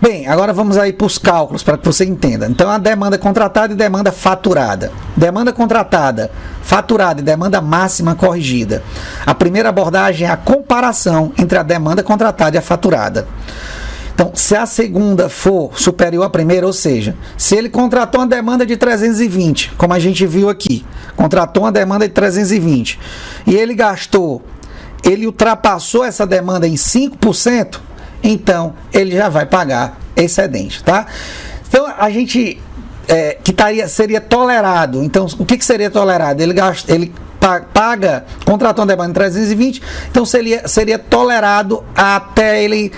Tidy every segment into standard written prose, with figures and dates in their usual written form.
Bem, agora vamos aí para os cálculos, para que você entenda. Então, a demanda contratada e demanda faturada. Demanda contratada, faturada e demanda máxima corrigida. A primeira abordagem é a comparação entre a demanda contratada e a faturada. Então, se a segunda for superior à primeira, ou seja, se ele contratou uma demanda de 320, como a gente viu aqui, contratou uma demanda de 320, e ele ultrapassou essa demanda em 5%, então ele já vai pagar excedente, tá? Então, a gente seria tolerado. Então, o que seria tolerado? Ele contratou uma demanda de 320, então seria tolerado até ele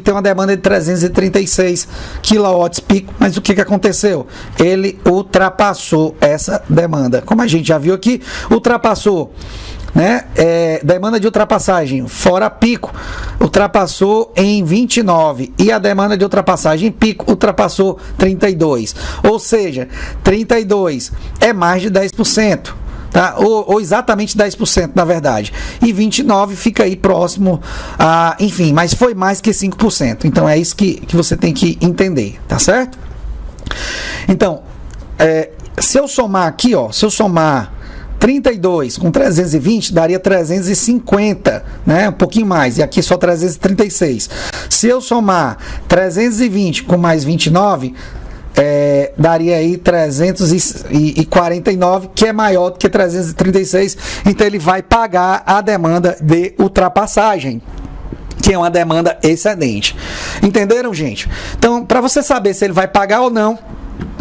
ter uma demanda de 336 kW pico. Mas o que aconteceu? Ele ultrapassou essa demanda. Como a gente já viu aqui, ultrapassou, né? Demanda de ultrapassagem fora pico ultrapassou em 29 e a demanda de ultrapassagem pico ultrapassou 32, ou seja, 32 é mais de 10%. Tá? Ou exatamente 10%, na verdade. E 29% fica aí próximo a... Enfim, mas foi mais que 5%. Então, é isso que você tem que entender, tá certo? Então, se eu somar aqui, ó, se eu somar 32 com 320, daria 350, né? Um pouquinho mais. E aqui só 336. Se eu somar 320 com mais 29... daria aí 349, que é maior do que 336, então ele vai pagar a demanda de ultrapassagem, que é uma demanda excedente. Entenderam, gente? Então, para você saber se ele vai pagar ou não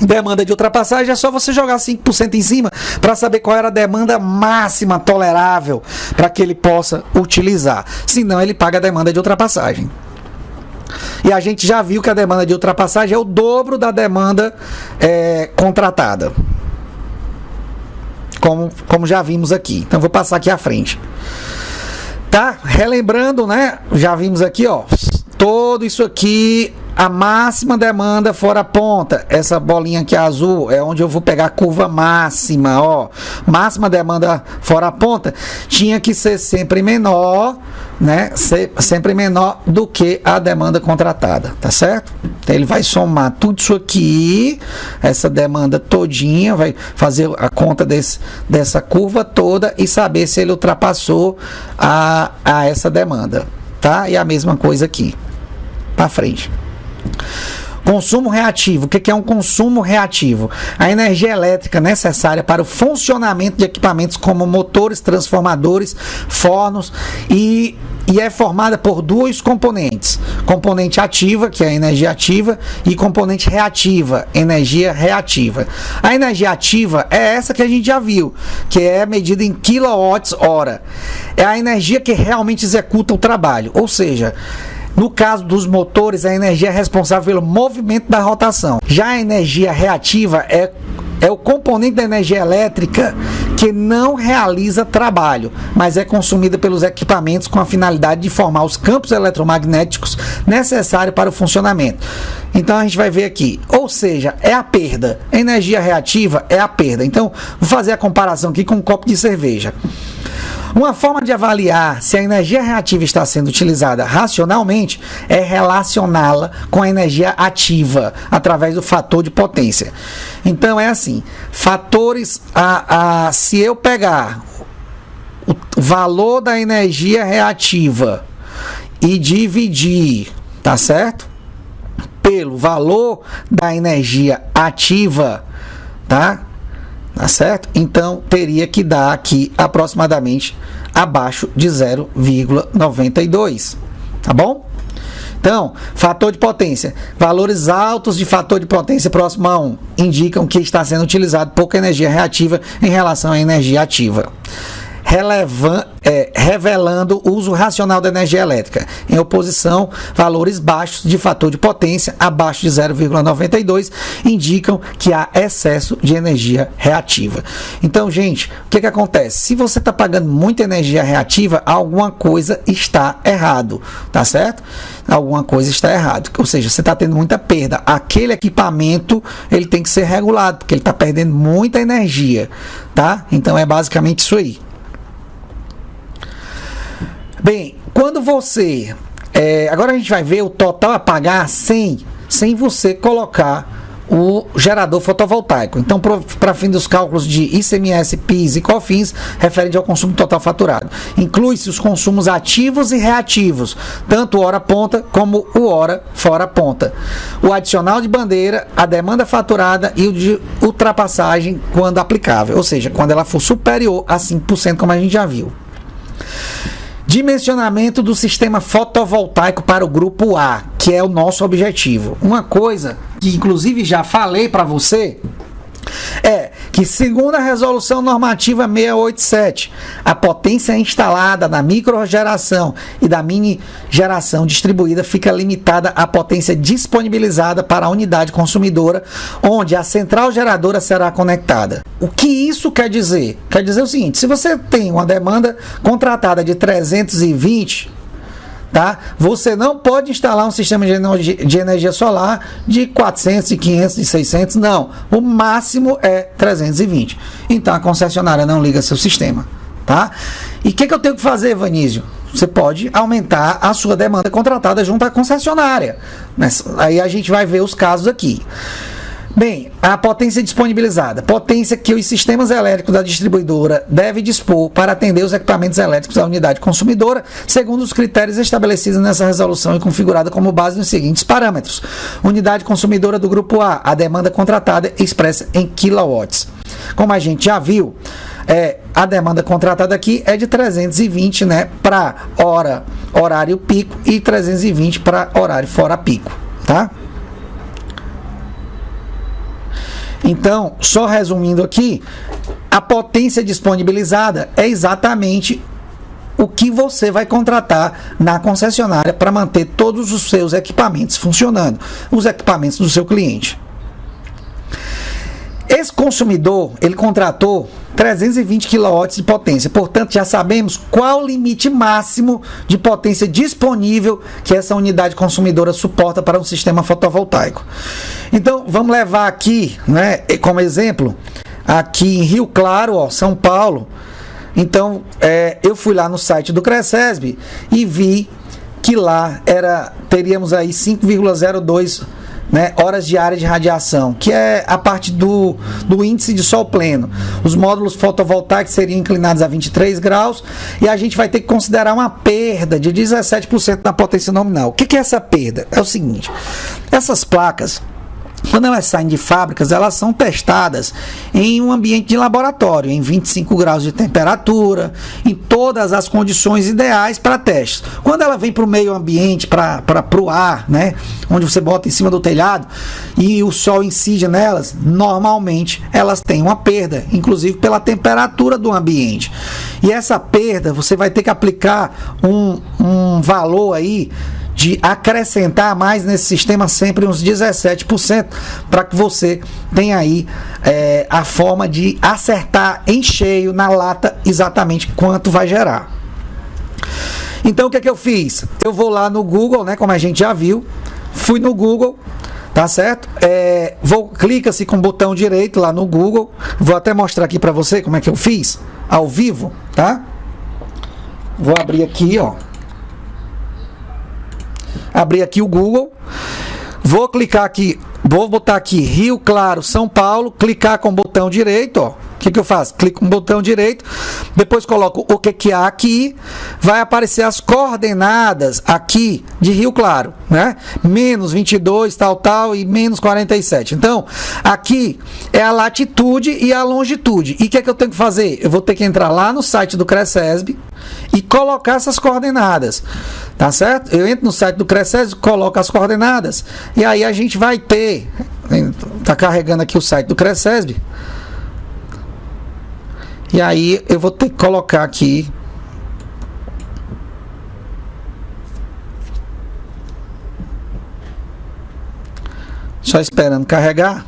demanda de ultrapassagem, é só você jogar 5% em cima para saber qual era a demanda máxima tolerável para que ele possa utilizar. Senão, ele paga a demanda de ultrapassagem. E a gente já viu que a demanda de ultrapassagem é o dobro da demanda contratada. Como já vimos aqui. Então, vou passar aqui à frente. Tá? Relembrando, né? Já vimos aqui, ó. Todo isso aqui, a máxima demanda fora a ponta. Essa bolinha aqui azul é onde eu vou pegar a curva máxima, ó. Máxima demanda fora a ponta tinha que ser sempre menor, né? Sempre menor do que a demanda contratada, tá certo? Então ele vai somar tudo isso aqui, essa demanda todinha, vai fazer a conta dessa curva toda e saber se ele ultrapassou a essa demanda, tá? E a mesma coisa aqui, para frente. Consumo reativo. O que é um consumo reativo? A energia elétrica necessária para o funcionamento de equipamentos como motores, transformadores, fornos e é formada por dois componentes. Componente ativa, que é a energia ativa, e componente reativa, energia reativa. A energia ativa é essa que a gente já viu, que é medida em kWh. É a energia que realmente executa o trabalho, ou seja, no caso dos motores, a energia é responsável pelo movimento da rotação. Já a energia reativa é o componente da energia elétrica que não realiza trabalho, mas é consumida pelos equipamentos com a finalidade de formar os campos eletromagnéticos necessários para o funcionamento. Então a gente vai ver aqui, ou seja, é a perda. A energia reativa é a perda. Então, vou fazer a comparação aqui com um copo de cerveja. Uma forma de avaliar se a energia reativa está sendo utilizada racionalmente é relacioná-la com a energia ativa através do fator de potência. Então é assim, fatores se eu pegar o valor da energia reativa e dividir, tá certo? Pelo valor da energia ativa, tá? Tá certo? Então, teria que dar aqui aproximadamente abaixo de 0,92. Tá bom? Então, fator de potência. Valores altos de fator de potência próximo a 1 indicam que está sendo utilizado pouca energia reativa em relação à energia ativa. Revelando o uso racional da energia elétrica. Em oposição, valores baixos de fator de potência, abaixo de 0,92, indicam que há excesso de energia reativa. Então, gente, o que acontece? Se você está pagando muita energia reativa, alguma coisa está errado, tá certo? Alguma coisa está errado. Ou seja, você está tendo muita perda. Aquele equipamento, ele tem que ser regulado, porque ele está perdendo muita energia, tá? Então, é basicamente isso aí. Bem, quando você... agora a gente vai ver o total a pagar sem sem você colocar o gerador fotovoltaico. Então, para fim dos cálculos de ICMS, PIS e COFINS, referente ao consumo total faturado. Inclui-se os consumos ativos e reativos, tanto hora ponta como o hora fora ponta. O adicional de bandeira, a demanda faturada e o de ultrapassagem quando aplicável, ou seja, quando ela for superior a 5%, como a gente já viu. Dimensionamento do sistema fotovoltaico para o grupo A, que é o nosso objetivo. Uma coisa que inclusive já falei para você é que, segundo a resolução normativa 687, a potência instalada na microgeração e da mini geração distribuída fica limitada à potência disponibilizada para a unidade consumidora, onde a central geradora será conectada. O que isso quer dizer? Quer dizer o seguinte: se você tem uma demanda contratada de 320, tá? Você não pode instalar um sistema de energia solar de 400, de 500, de 600, não. O máximo é 320. Então a concessionária não liga seu sistema, tá? E o que eu tenho que fazer, Vanísio? Você pode aumentar a sua demanda contratada junto à concessionária. Aí a gente vai ver os casos aqui. Bem, a potência disponibilizada, potência que os sistemas elétricos da distribuidora devem dispor para atender os equipamentos elétricos da unidade consumidora, segundo os critérios estabelecidos nessa resolução e configurada como base nos seguintes parâmetros: unidade consumidora do grupo A, a demanda contratada expressa em kilowatts. Como a gente já viu, a demanda contratada aqui é de 320, né, para horário pico e 320 para horário fora pico, tá? Então, só resumindo aqui, a potência disponibilizada é exatamente o que você vai contratar na concessionária para manter todos os seus equipamentos funcionando, os equipamentos do seu cliente. Esse consumidor, ele contratou 320 kW de potência, portanto já sabemos qual o limite máximo de potência disponível que essa unidade consumidora suporta para um sistema fotovoltaico. Então vamos levar aqui, né, como exemplo, aqui em Rio Claro, ó, São Paulo. Então eu fui lá no site do CRECESB e vi que lá teríamos aí 5,02, né, horas diárias de radiação, que é a parte do índice de sol pleno. Os módulos fotovoltaicos seriam inclinados a 23 graus e a gente vai ter que considerar uma perda de 17% na potência nominal. O que é essa perda? É o seguinte: essas placas, quando elas saem de fábricas, elas são testadas em um ambiente de laboratório, em 25 graus de temperatura, em todas as condições ideais para testes. Quando ela vem para o meio ambiente, para o ar, né, onde você bota em cima do telhado e o sol incide nelas, normalmente elas têm uma perda, inclusive pela temperatura do ambiente. E essa perda, você vai ter que aplicar um valor aí de acrescentar mais nesse sistema, sempre uns 17%, para que você tenha aí a forma de acertar em cheio na lata exatamente quanto vai gerar. Então o que eu fiz? Eu vou lá no Google, né, como a gente já viu, fui no Google, tá certo? Clica-se com o botão direito lá no Google, vou até mostrar aqui para você como é que eu fiz, ao vivo, tá? Vou abrir aqui, ó. Abrir aqui o Google, vou clicar aqui, vou botar aqui Rio Claro, São Paulo, clicar com o botão direito, ó. O que eu faço? Clico com o botão direito, depois coloco o que há aqui, vai aparecer as coordenadas aqui de Rio Claro, né? Menos 22, tal, e menos 47. Então, aqui é a latitude e a longitude. E o que eu tenho que fazer? Eu vou ter que entrar lá no site do CRECESB e colocar essas coordenadas, tá certo? Eu entro no site do CRECESB, coloco as coordenadas, e aí a gente vai ter, tá carregando aqui o site do CRECESB, e aí eu vou ter que colocar aqui só esperando carregar.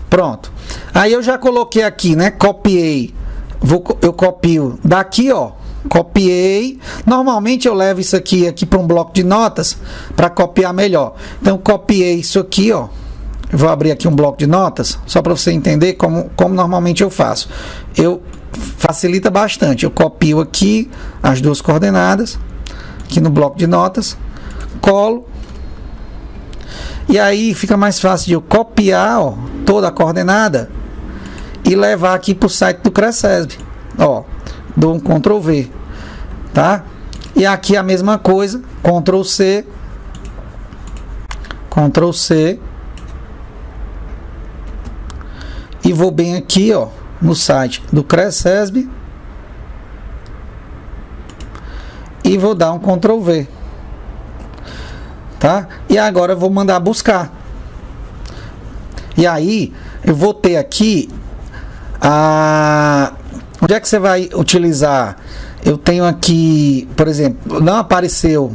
Pronto. Aí eu já coloquei aqui, né? Copiei. Eu copio daqui, ó. Copiei. Normalmente eu levo isso aqui para um bloco de notas para copiar melhor. Então copiei isso aqui, ó. Eu vou abrir aqui um bloco de notas, só para você entender como normalmente eu faço. Facilita bastante. Eu copio aqui as duas coordenadas, aqui no bloco de notas, colo E aí fica mais fácil de eu copiar, ó, toda a coordenada e levar aqui para o site do Crescesb. Ó, dou um Ctrl V, tá? E aqui a mesma coisa, Ctrl C, Ctrl C, e vou bem aqui, ó, no site do Crescesb e vou dar um Ctrl V, tá? E agora eu vou mandar buscar. E aí eu vou ter aqui onde é que você vai utilizar? Eu tenho aqui, por exemplo, não apareceu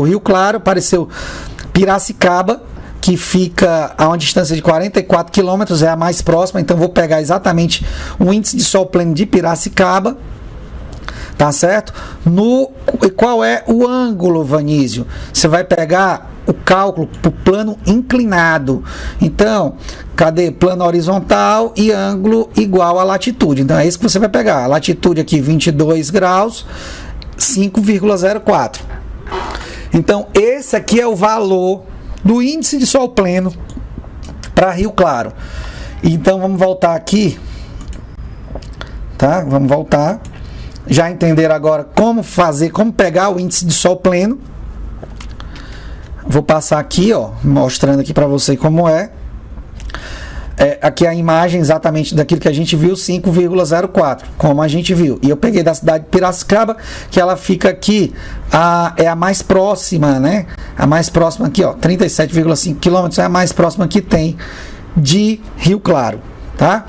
Rio Claro, apareceu Piracicaba, que fica a uma distância de 44 quilômetros, é a mais próxima, então vou pegar exatamente o índice de sol pleno de Piracicaba, tá certo? Qual é o ângulo, Vanísio? Você vai pegar o cálculo para o plano inclinado. Então, cadê? Plano horizontal e ângulo igual à latitude. Então, é isso que você vai pegar. A latitude aqui, 22 graus, 5,04. Então, esse aqui é o valor do índice de sol pleno para Rio Claro. Então, vamos voltar aqui. Tá? Vamos voltar. Já entenderam agora como pegar o índice de sol pleno. Vou passar aqui, ó, mostrando aqui para você como é. Aqui a imagem exatamente daquilo que a gente viu, 5,04, como a gente viu. E eu peguei da cidade de Piracicaba, que ela fica aqui, é a mais próxima, né? A mais próxima aqui, ó, 37,5 quilômetros, é a mais próxima que tem de Rio Claro, tá?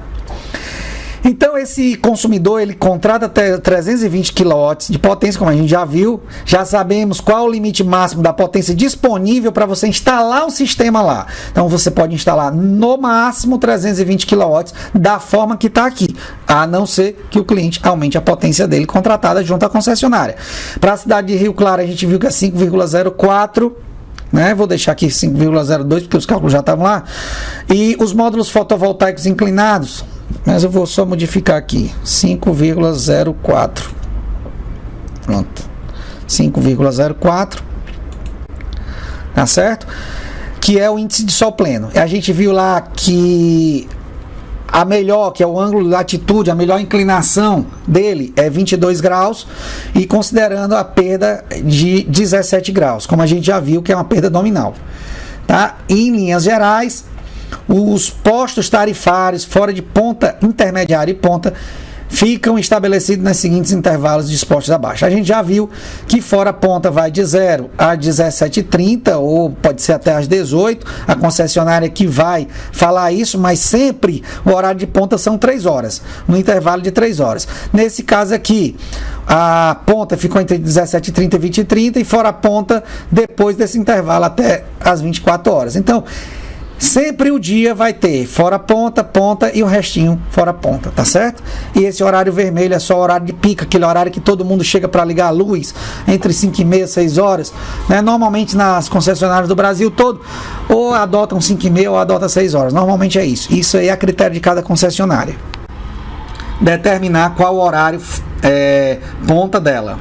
Então, esse consumidor, ele contrata até 320 kW de potência, como a gente já viu. Já sabemos qual o limite máximo da potência disponível para você instalar o sistema lá. Então, você pode instalar no máximo 320 kW da forma que está aqui, a não ser que o cliente aumente a potência dele contratada junto à concessionária. Para a cidade de Rio Claro, a gente viu que é 5,04. Né? Vou deixar aqui 5,02 porque os cálculos já estavam lá. E os módulos fotovoltaicos inclinados, mas eu vou só modificar aqui, 5,04. Pronto. 5,04. Tá certo? Que é o índice de sol pleno. A gente viu lá que a melhor, que é o ângulo de latitude, a melhor inclinação dele é 22 graus, e considerando a perda de 17 graus, como a gente já viu que é uma perda nominal. Tá? E, em linhas gerais, os postos tarifários fora de ponta, intermediária e ponta, ficam estabelecidos nos seguintes intervalos dispostos abaixo. A gente já viu que fora ponta vai de 0 a 17h30, ou pode ser até às 18h, a concessionária que vai falar isso, mas sempre o horário de ponta são 3 horas, no intervalo de 3 horas. Nesse caso aqui, a ponta ficou entre 17h30 e 20h30, e fora ponta depois desse intervalo até às 24 horas. Então, sempre o dia vai ter fora ponta, ponta e o restinho fora ponta, tá certo? E esse horário vermelho é só o horário de pica, aquele horário que todo mundo chega para ligar a luz, entre 5h30 e 6 horas, né? Normalmente nas concessionárias do Brasil todo, ou adotam 5h30 ou adotam 6 horas, normalmente é isso. Isso aí é a critério de cada concessionária, determinar qual o horário ponta dela.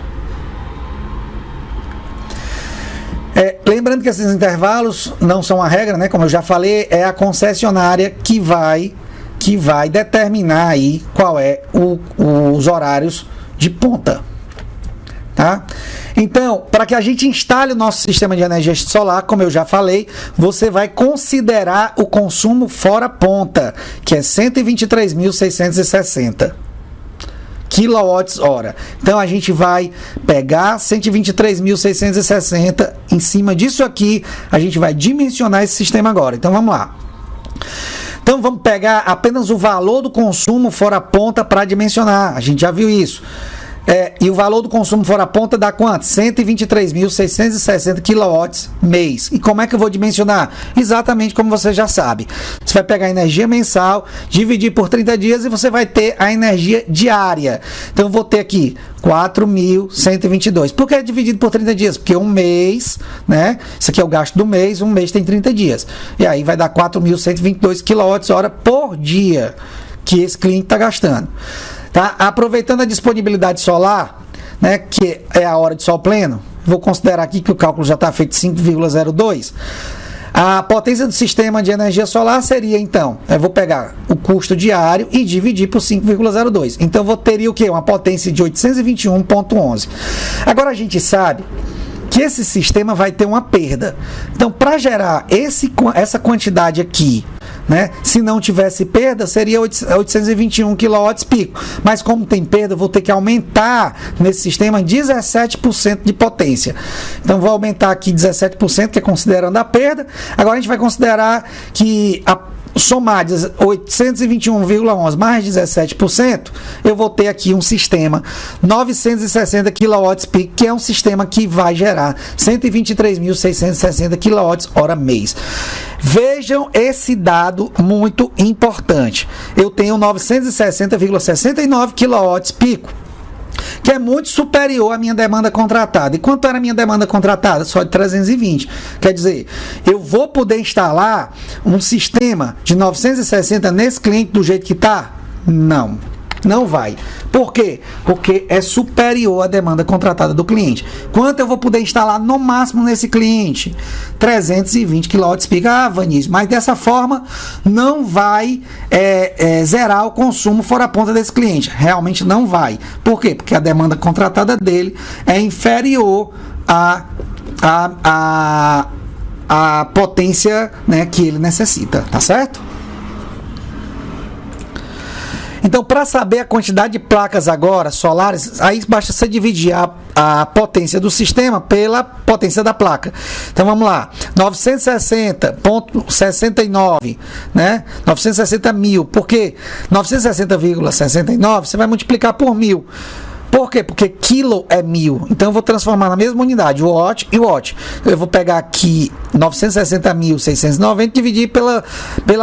Lembrando que esses intervalos não são a regra, né? Como eu já falei, é a concessionária que vai determinar aí qual é os horários de ponta, tá? Então, para que a gente instale o nosso sistema de energia solar, como eu já falei, você vai considerar o consumo fora ponta, que é 123.660 kWh. Então a gente vai pegar 123.660, em cima disso aqui a gente vai dimensionar esse sistema agora. Então vamos lá. Então vamos pegar apenas o valor do consumo fora ponta para dimensionar. A gente já viu isso. E o valor do consumo fora ponta dá quanto? 123.660 kW mês. E como é que eu vou dimensionar? Exatamente como você já sabe. Você vai pegar a energia mensal, dividir por 30 dias e você vai ter a energia diária. Então eu vou ter aqui 4.122. Por que é dividido por 30 dias? Porque um mês, né? Isso aqui é o gasto do mês, um mês tem 30 dias. E aí vai dar 4.122 kWh por dia que esse cliente está gastando. Tá? Aproveitando a disponibilidade solar, né, que é a hora de sol pleno, vou considerar aqui que o cálculo já está feito 5,02. A potência do sistema de energia solar seria, então, eu vou pegar o custo diário e dividir por 5,02. Então, eu teria o quê? Uma potência de 821,11. Agora, a gente sabe que esse sistema vai ter uma perda. Então, para gerar essa quantidade aqui, né, se não tivesse perda, seria 821 kW pico. Mas como tem perda, eu vou ter que aumentar nesse sistema 17% de potência. Então, vou aumentar aqui 17%, que é considerando a perda. Agora, a gente vai considerar que somar 821,11 mais 17%, eu vou ter aqui um sistema 960 kW pico, que é um sistema que vai gerar 123.660 kWh mês. Vejam esse dado muito importante. Eu tenho 960,69 kW pico, que é muito superior à minha demanda contratada. E quanto era a minha demanda contratada? Só de 320. Quer dizer, eu vou poder instalar um sistema de 960 nesse cliente do jeito que está? Não. Não vai. Por quê? Porque é superior à demanda contratada do cliente. Quanto eu vou poder instalar no máximo nesse cliente? 320 kW pico. Ah, Vanísio, mas dessa forma não vai zerar o consumo fora a ponta desse cliente. Realmente não vai. Por quê? Porque a demanda contratada dele é inferior à potência, né, que ele necessita. Tá certo? Então, para saber a quantidade de placas agora solares, aí basta você dividir a potência do sistema pela potência da placa. Então, vamos lá. 960,69, né? 960 mil. Por quê? 960,69 você vai multiplicar por 1000. Por quê? Porque quilo é 1000. Então, eu vou transformar na mesma unidade, o watt e o watt. Eu vou pegar aqui 960.690 e dividir pela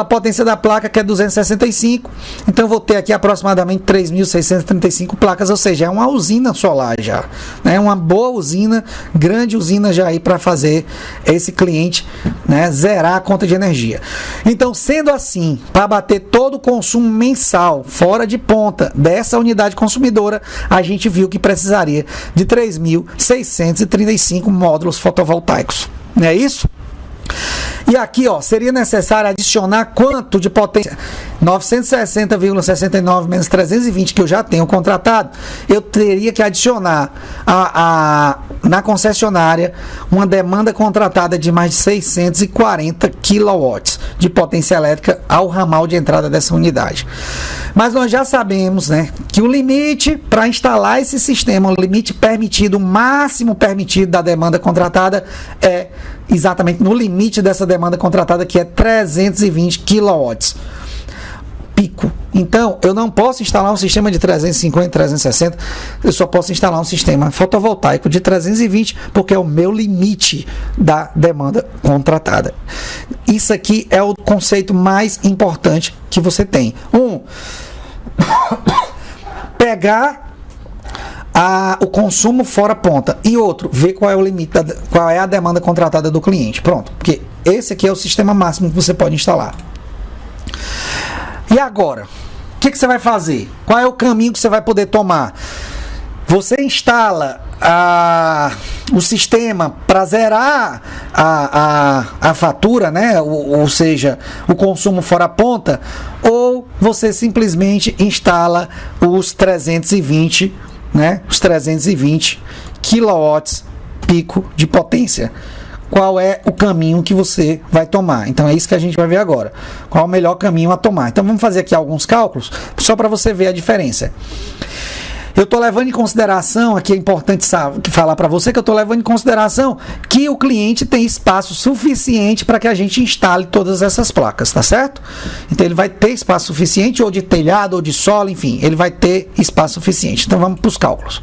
potência da placa, que é 265. Então, eu vou ter aqui aproximadamente 3.635 placas, ou seja, é uma usina solar já. Né? Uma boa usina, grande usina já aí para fazer esse cliente, né, zerar a conta de energia. Então, sendo assim, para bater todo o consumo mensal, fora de ponta dessa unidade consumidora, a gente viu que precisaria de 3.635 módulos fotovoltaicos. Não é isso? E aqui, ó, seria necessário adicionar quanto de potência? 960,69 menos 320 que eu já tenho contratado, eu teria que adicionar na concessionária uma demanda contratada de mais de 640 kW de potência elétrica ao ramal de entrada dessa unidade. Mas nós já sabemos, né, que o limite para instalar esse sistema, o limite permitido, o máximo permitido da demanda contratada é exatamente no limite dessa demanda contratada, que é 320 kW pico. Então, eu não posso instalar um sistema de 350, 360, eu só posso instalar um sistema fotovoltaico de 320, porque é o meu limite da demanda contratada. Isso aqui é o conceito mais importante que você tem. Pegar o consumo fora ponta, e outro, ver qual é o limite, qual é a demanda contratada do cliente. Pronto, porque esse aqui é o sistema máximo que você pode instalar. E agora, o que você vai fazer? Qual é o caminho que você vai poder tomar? Você instala o sistema para zerar a fatura, né? Ou seja, o consumo fora ponta, ou você simplesmente instala os 320, né? Os 320 kW pico de potência. Qual é o caminho que você vai tomar? Então é isso que a gente vai ver agora. Qual é o melhor caminho a tomar? Então vamos fazer aqui alguns cálculos, só para você ver a diferença. Eu estou levando em consideração, aqui é importante falar para você que eu estou levando em consideração que o cliente tem espaço suficiente para que a gente instale todas essas placas, tá certo? Então ele vai ter espaço suficiente, ou de telhado, ou de solo, enfim, ele vai ter espaço suficiente. Então vamos para os cálculos.